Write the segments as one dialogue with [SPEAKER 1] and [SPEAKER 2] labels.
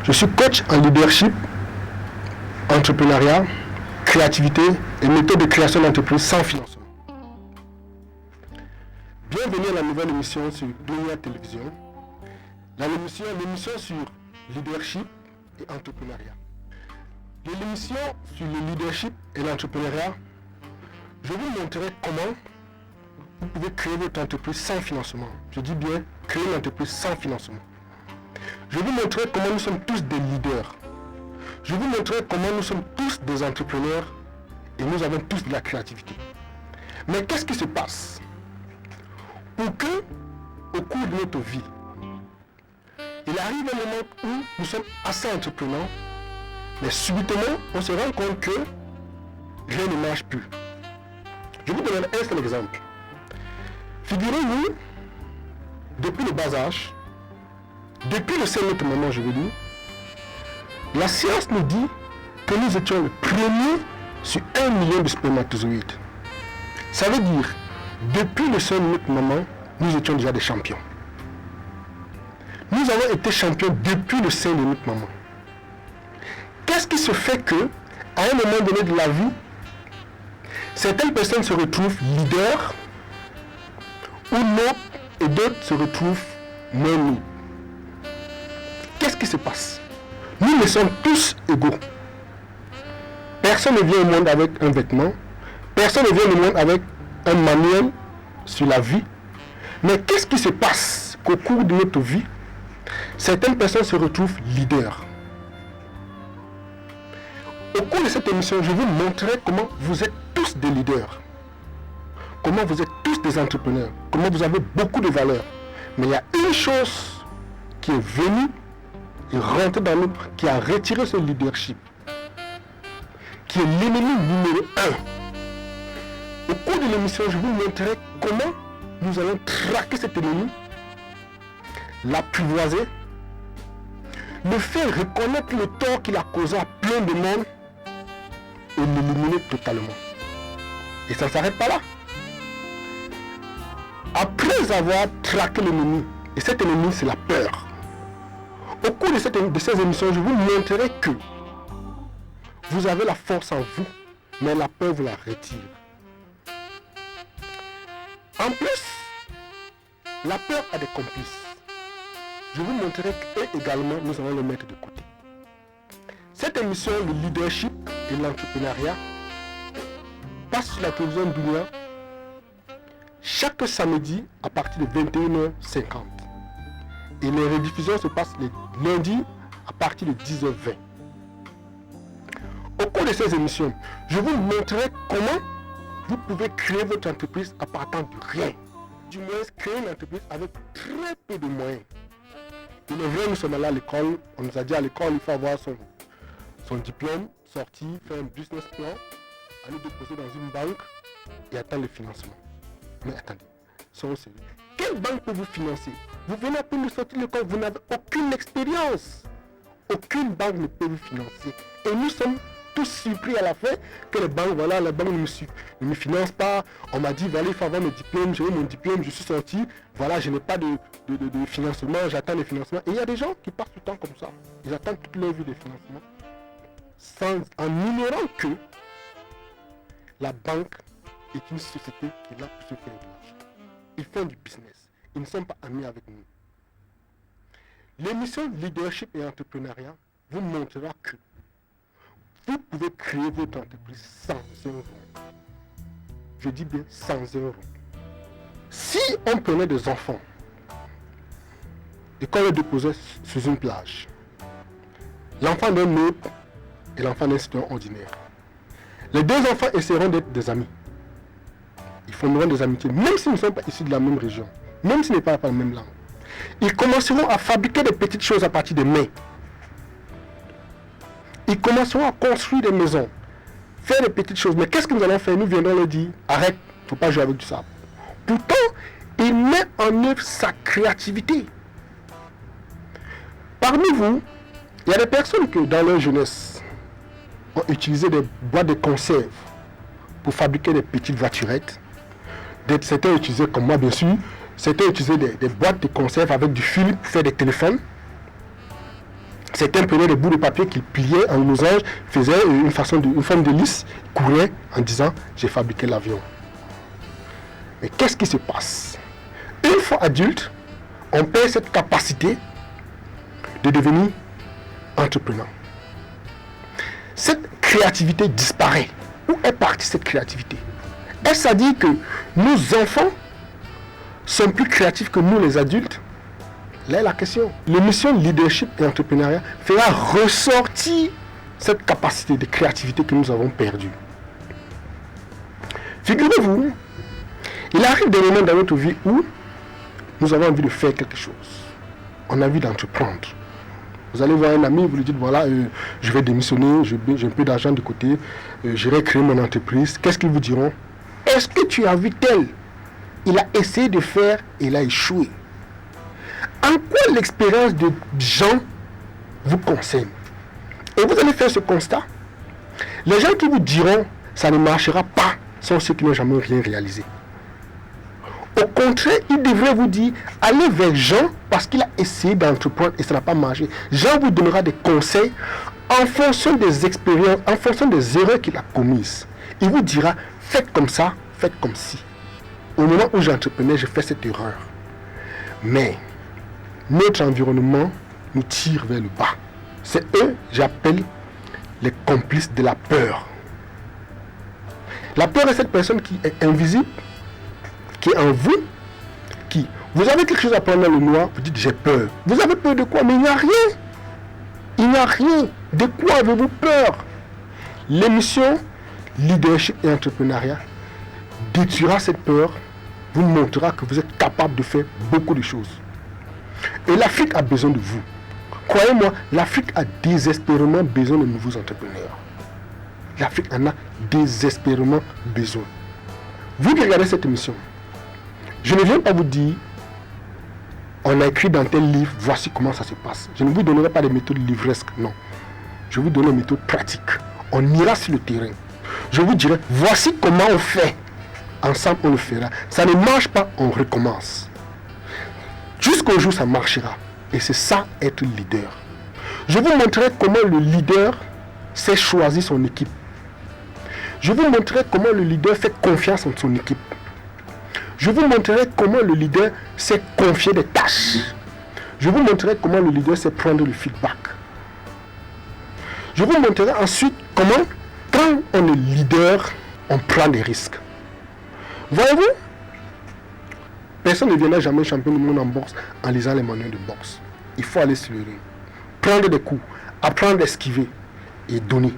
[SPEAKER 1] Je suis coach en leadership, entrepreneuriat, créativité et méthode de création d'entreprise sans financement. Bienvenue à la nouvelle émission sur Dunia Télévision. L'émission sur leadership et entrepreneuriat. L'émission sur le leadership et l'entrepreneuriat, je vous montrerai comment vous pouvez créer votre entreprise sans financement. Je dis bien, créer une entreprise sans financement. Je vous montrerai comment nous sommes tous des leaders. Je vous montrerai comment nous sommes tous des entrepreneurs et nous avons tous de la créativité. Mais qu'est-ce qui se passe pour que, au cours de notre vie, il arrive un moment où nous sommes assez entrepreneurs, mais subitement, on se rend compte que rien ne marche plus. Je vous donne un seul exemple. Figurez-vous, depuis le bas âge, depuis le sein de notre maman, je veux dire, la science nous dit que nous étions le premier sur 1 million de spermatozoïdes. Ça veut dire, depuis le sein de notre maman, nous étions déjà des champions. Nous avons été champions depuis le sein de notre maman. Qu'est-ce qui se fait que, à un moment donné de la vie, certaines personnes se retrouvent leaders, ou non, et d'autres se retrouvent non nous. Qu'est-ce qui se passe? Nous sommes tous égaux. Personne ne vient au monde avec un vêtement, personne ne vient au monde avec un manuel sur la vie. Mais qu'est-ce qui se passe qu'au cours de notre vie, certaines personnes se retrouvent leaders? Au cours de cette émission, je vous montrerai comment vous êtes tous des leaders. Comment vous êtes tous des entrepreneurs. Comment vous avez beaucoup de valeur. Mais il y a une chose qui est venue et rentrée dans nous, qui a retiré ce leadership. Qui est l'ennemi numéro 1. Au cours de l'émission, je vous montrerai comment nous allons traquer cet ennemi, l'apprivoiser, le faire reconnaître le tort qu'il a causé à plein de monde et l'éliminer totalement. Et ça ne s'arrête pas là. Après avoir traqué l'ennemi, et cet ennemi c'est la peur, au cours de ces émissions, je vous montrerai que vous avez la force en vous, mais la peur vous la retire. En plus, la peur a des complices. Je vous montrerai qu'eux également, nous allons le mettre de côté. Cette émission, le leadership et l'entrepreneuriat, passe sur la télévision Dunia chaque samedi à partir de 21h50. Et les rediffusions se passent les lundis à partir de 10h20. Au cours de ces émissions, je vous montrerai comment vous pouvez créer votre entreprise à partir de rien. Du moins, créer une entreprise avec très peu de moyens. Il est vrai, nous sommes allés à l'école, on nous a dit à l'école, il faut avoir son diplôme, sortir, faire un business plan, aller déposer dans une banque et attendre le financement. Mais attendez, soyons sérieux. Quelle banque peut vous financer? Vous venez à peine de sortir de l'école, vous n'avez aucune expérience. Aucune banque ne peut vous financer. Et nous sommes tous surpris à la fin que les banques, voilà, la banque ne me finance pas. On m'a dit, voilà, il faut avoir mon diplôme, j'ai eu mon diplôme, je suis sorti. Voilà, je n'ai pas de financement, j'attends le financement. Et il y a des gens qui passent tout le temps comme ça. Ils attendent toute leur vie de financement. En ignorant que la banque est une société qui est là pour se faire de l'argent. Ils font du business. Ils ne sont pas amis avec nous. L'émission Leadership et Entrepreneuriat vous montrera que vous pouvez créer votre entreprise sans un rond. Je dis bien sans un rond. Si on prenait des enfants et qu'on les déposait sur une plage, l'enfant d'un autre et l'enfant d'un citoyen ordinaire, les deux enfants essaieront d'être des amis. Ils formeront des amitiés, même s'ils ne sont pas issus de la même région, même s'ils ne parlent pas la même langue. Ils commenceront à fabriquer des petites choses à partir des mains. Ils commenceront à construire des maisons, faire des petites choses. Mais qu'est-ce que nous allons faire? Nous viendrons leur dire, arrête, il ne faut pas jouer avec du sable. Pourtant, il met en œuvre sa créativité. Parmi vous, il y a des personnes qui, dans leur jeunesse, ont utilisé des boîtes de conserve pour fabriquer des petites voiturettes. Certains utilisaient, comme moi bien sûr, certains utilisaient des boîtes de conserve avec du fil pour faire des téléphones. Certains prenaient des bouts de papier qu'ils pliaient en losange, faisaient une forme de lisse, couraient en disant « j'ai fabriqué l'avion ». Mais qu'est-ce qui se passe? Une fois adulte, on perd cette capacité de devenir entrepreneur. Cette créativité disparaît. Où est partie cette créativité? Est-ce à dire que nos enfants sont plus créatifs que nous les adultes? Là est la question. L'émission Leadership et Entrepreneuriat fera ressortir cette capacité de créativité que nous avons perdue. Figurez-vous, il arrive des moments dans notre vie où nous avons envie de faire quelque chose. On a envie d'entreprendre. Vous allez voir un ami, vous lui dites, voilà, je vais démissionner, j'ai un peu d'argent de côté, j'irai créer mon entreprise. Qu'est-ce qu'ils vous diront? Est-ce que tu as vu tel? Il a essayé de faire et il a échoué. En quoi l'expérience de gens vous concerne? Et vous allez faire ce constat. Les gens qui vous diront, ça ne marchera pas, sont ceux qui n'ont jamais rien réalisé. Au contraire, il devrait vous dire, allez vers Jean parce qu'il a essayé d'entreprendre et ça n'a pas marché. Jean vous donnera des conseils en fonction des expériences, en fonction des erreurs qu'il a commises. Il vous dira, faites comme ça, faites comme ci. Au moment où j'entreprenais, j'ai fait cette erreur. Mais notre environnement nous tire vers le bas. C'est eux, j'appelle les complices de la peur. La peur est cette personne qui est invisible, qui est en vous, qui, vous avez quelque chose à prendre dans le noir, vous dites j'ai peur. Vous avez peur de quoi? Mais il n'y a rien. Il n'y a rien. De quoi avez-vous peur? L'émission Leadership et Entrepreneuriat détruira cette peur, vous montrera que vous êtes capable de faire beaucoup de choses. Et l'Afrique a besoin de vous. Croyez-moi, l'Afrique a désespérément besoin de nouveaux entrepreneurs. L'Afrique en a désespérément besoin. Vous qui regardez cette émission, je ne viens pas vous dire, on a écrit dans tel livre, voici comment ça se passe. Je ne vous donnerai pas des méthodes livresques, non. Je vous donne des méthodes pratiques. On ira sur le terrain. Je vous dirai, voici comment on fait. Ensemble, on le fera. Ça ne marche pas, on recommence. Jusqu'au jour, ça marchera. Et c'est ça, être leader. Je vous montrerai comment le leader sait choisir son équipe. Je vous montrerai comment le leader fait confiance en son équipe. Je vous montrerai comment le leader sait confier des tâches. Je vous montrerai comment le leader sait prendre le feedback. Je vous montrerai ensuite comment, quand on est leader, on prend des risques. Voyez-vous, personne ne deviendra jamais champion du monde en boxe en lisant les manuels de boxe. Il faut aller sur le ring, prendre des coups, apprendre à esquiver et donner.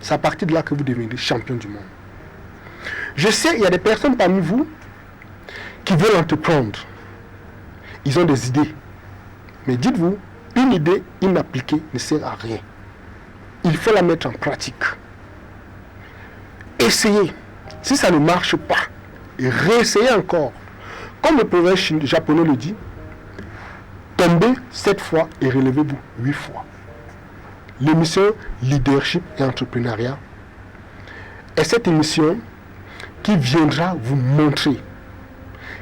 [SPEAKER 1] C'est à partir de là que vous deviendrez champion du monde. Je sais, il y a des personnes parmi vous qui veulent entreprendre. Ils ont des idées. Mais dites-vous, une idée inappliquée ne sert à rien. Il faut la mettre en pratique. Essayez. Si ça ne marche pas, réessayez encore. Comme le proverbe japonais le dit, tombez 7 fois et relevez-vous 8 fois. L'émission Leadership et Entrepreneuriat est cette émission qui viendra vous montrer,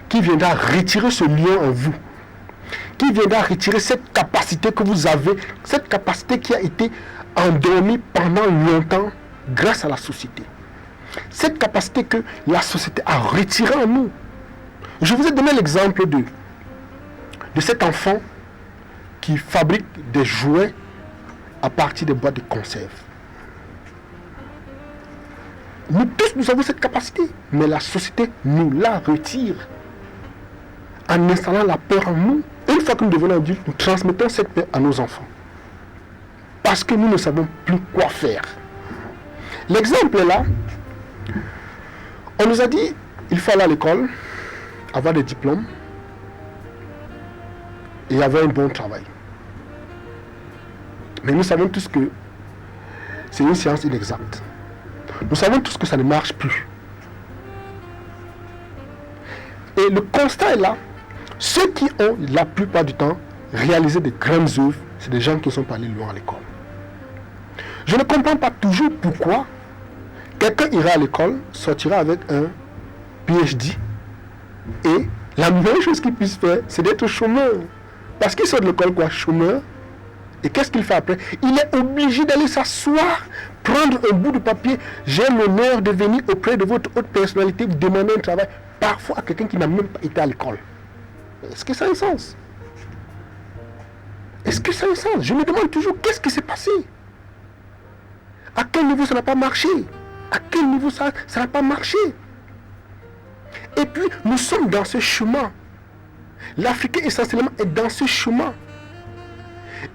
[SPEAKER 1] qui viendra retirer ce lien en vous, qui viendra retirer cette capacité que vous avez, cette capacité qui a été endormie pendant longtemps grâce à la société. Cette capacité que la société a retirée en nous. Je vous ai donné l'exemple de cet enfant qui fabrique des jouets à partir des boîtes de conserve. Nous tous, nous avons cette capacité, mais la société nous la retire en installant la peur en nous. Une fois que nous devenons adultes, nous transmettons cette peur à nos enfants. Parce que nous ne savons plus quoi faire. L'exemple est là. On nous a dit, il faut aller à l'école, avoir des diplômes et avoir un bon travail. Mais nous savons tous que c'est une science inexacte. Nous savons tous que ça ne marche plus. Et le constat est là. Ceux qui ont, la plupart du temps, réalisé de grandes œuvres, c'est des gens qui sont pas allés loin à l'école. Je ne comprends pas toujours pourquoi quelqu'un ira à l'école, sortira avec un PhD, et la meilleure chose qu'il puisse faire, c'est d'être chômeur. Parce qu'il sort de l'école quoi, chômeur, Et qu'est-ce qu'il fait après? Il est obligé d'aller s'asseoir, prendre un bout de papier. J'ai l'honneur de venir auprès de votre haute personnalité, vous demander un travail, parfois à quelqu'un qui n'a même pas été à l'école. Est-ce que ça a un sens? Est-ce que ça a un sens? Je me demande toujours, qu'est-ce qui s'est passé? À quel niveau ça n'a pas marché? À quel niveau ça n'a pas marché? Et puis, nous sommes dans ce chemin. L'Africain essentiellement est dans ce chemin.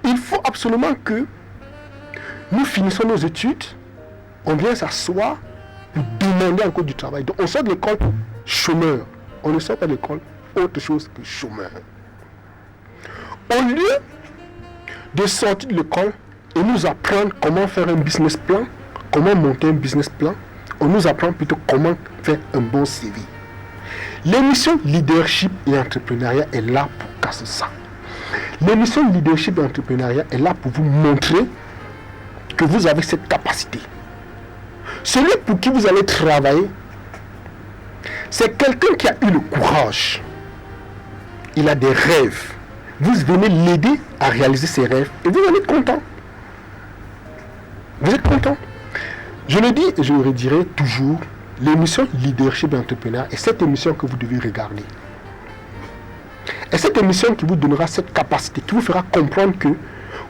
[SPEAKER 1] Il faut absolument que nous finissons nos études, on vient s'asseoir pour demander encore du travail. Donc on sort de l'école chômeur. On ne sort pas de l'école autre chose que chômeur. Au lieu de sortir de l'école et nous apprendre comment faire un business plan, comment monter un business plan, on nous apprend plutôt comment faire un bon CV. L'émission Leadership et Entrepreneuriat est là pour casser ça. L'émission Leadership et Entrepreneuriat est là pour vous montrer que vous avez cette capacité. Celui pour qui vous allez travailler, c'est quelqu'un qui a eu le courage. Il a des rêves. Vous venez l'aider à réaliser ses rêves et vous en êtes content. Vous êtes content. Je le dis et je le redirai toujours, l'émission Leadership et Entrepreneuriat est cette émission que vous devez regarder. Et cette émission qui vous donnera cette capacité, qui vous fera comprendre que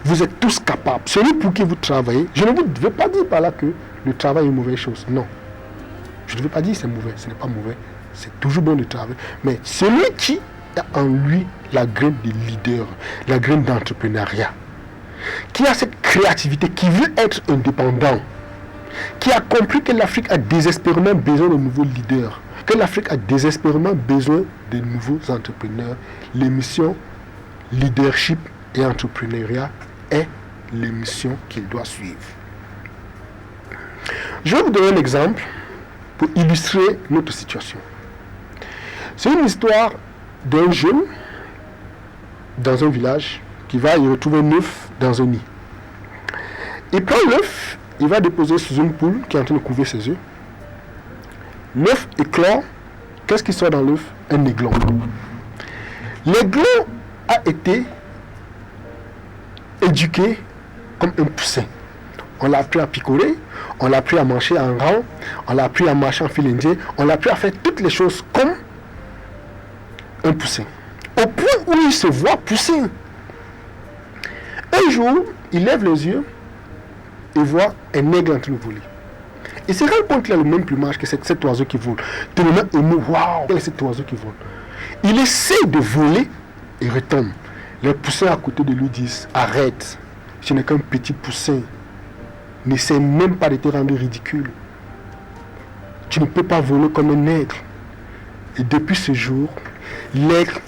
[SPEAKER 1] vous êtes tous capables. Celui pour qui vous travaillez, je ne vous veux pas dire par là que le travail est une mauvaise chose. Non. Je ne veux pas dire que c'est mauvais. Ce n'est pas mauvais. C'est toujours bon de travailler. Mais celui qui a en lui la graine de leader, la graine d'entrepreneuriat, qui a cette créativité, qui veut être indépendant, qui a compris que l'Afrique a désespérément besoin de nouveaux leaders, que l'Afrique a désespérément besoin de nouveaux entrepreneurs, l'émission Leadership et Entrepreneuriat est l'émission qu'il doit suivre. Je vais vous donner un exemple pour illustrer notre situation. C'est une histoire d'un jeune dans un village qui va y retrouver un œuf dans un nid. Il prend l'œuf, il va déposer sous une poule qui est en train de couver ses œufs. L'œuf éclore. Qu'est-ce qui sort dans l'œuf? Un aiglon. L'aiglon a été éduqué comme un poussin. On l'a appris à picorer, on l'a appris à marcher en rang, on l'a appris à marcher en fil indien, on l'a appris à faire toutes les choses comme un poussin. Au point où il se voit pousser. Un jour, il lève les yeux et voit un aigle en train de voler. Il se rend compte qu'il a le même plumage que cet oiseau qui vole. Tellement ému, waouh, quel est cet oiseau qui vole. Il essaie de voler et retombe. Les poussins à côté de lui disent, arrête, je n'ai qu'un petit poussin. N'essaie même pas de te rendre ridicule. Tu ne peux pas voler comme un aigle. Et depuis ce jour, l'aigle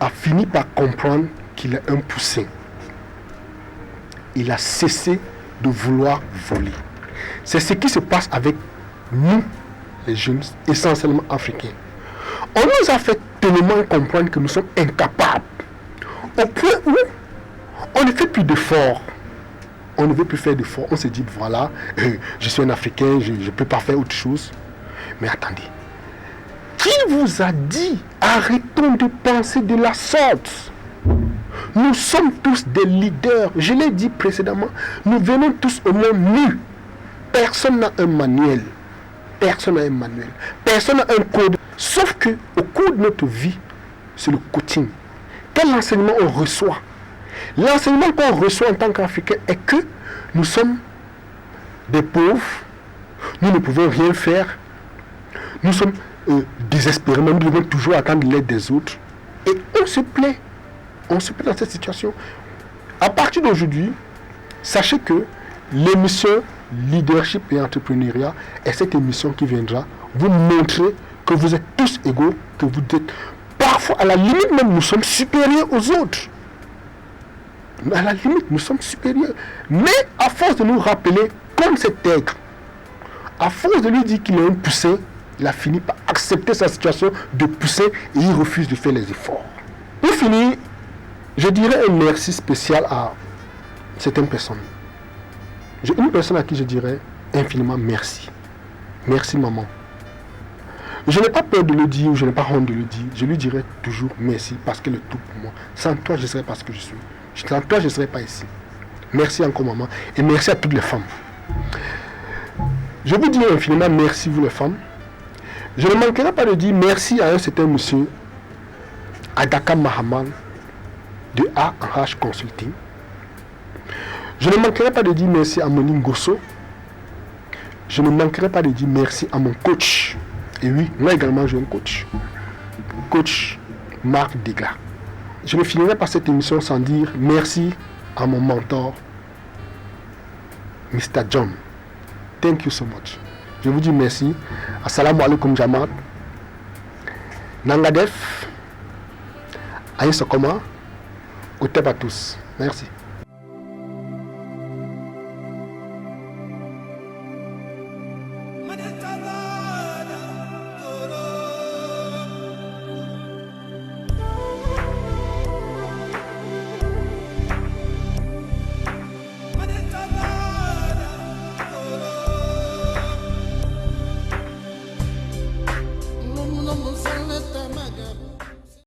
[SPEAKER 1] a fini par comprendre qu'il est un poussin. Il a cessé de vouloir voler. C'est ce qui se passe avec nous, les jeunes, essentiellement africains. On nous a fait tellement comprendre que nous sommes incapables. Au point où on ne fait plus d'efforts. On ne veut plus faire d'efforts. On se dit, voilà, je suis un Africain, je ne peux pas faire autre chose. Mais attendez. Qui vous a dit, arrêtons de penser de la sorte? Nous sommes tous des leaders. Je l'ai dit précédemment, nous venons tous au monde nus. Personne n'a un manuel. Personne n'a un manuel. Personne n'a un code. Sauf que au cours de notre vie, c'est le coaching. Quel enseignement on reçoit? L'enseignement qu'on reçoit en tant qu'Africain est que nous sommes des pauvres. Nous ne pouvons rien faire. Nous sommes désespérément. Nous devons toujours attendre l'aide des autres. Et on se plaît. On se plaît dans cette situation. À partir d'aujourd'hui, sachez que l'émission Leadership et Entrepreneuriat est cette émission qui viendra vous montrer que vous êtes tous égaux, que vous êtes parfois, à la limite même, nous sommes supérieurs aux autres. À la limite, nous sommes supérieurs. Mais à force de nous rappeler, comme cet aigle, à force de lui dire qu'il est un poussin, il a fini par accepter sa situation de poussin et il refuse de faire les efforts. Pour finir, je dirais un merci spécial à certaines personnes. J'ai une personne à qui je dirais infiniment merci. Merci maman. Je n'ai pas peur de le dire, je n'ai pas honte de le dire. Je lui dirai toujours merci parce qu'elle est tout pour moi. Sans toi, je ne serais pas ce que je suis. Sans toi, je ne serais pas ici. Merci encore, maman. Et merci à toutes les femmes. Je vous dis infiniment merci, vous les femmes. Je ne manquerai pas de dire merci à un certain monsieur, Adaka Mahaman, de A&H Consulting. Je ne manquerai pas de dire merci à Moline Gosso. Je ne manquerai pas de dire merci à mon coach. Et oui, moi également j'ai un coach. Coach Marc Degla. Je ne finirai pas cette émission sans dire merci à mon mentor, Mr. John. Thank you so much. Je vous dis merci. Assalamu alaikum Jamaat. Nangadef. Aïe Sokoma. Au à tous. Merci.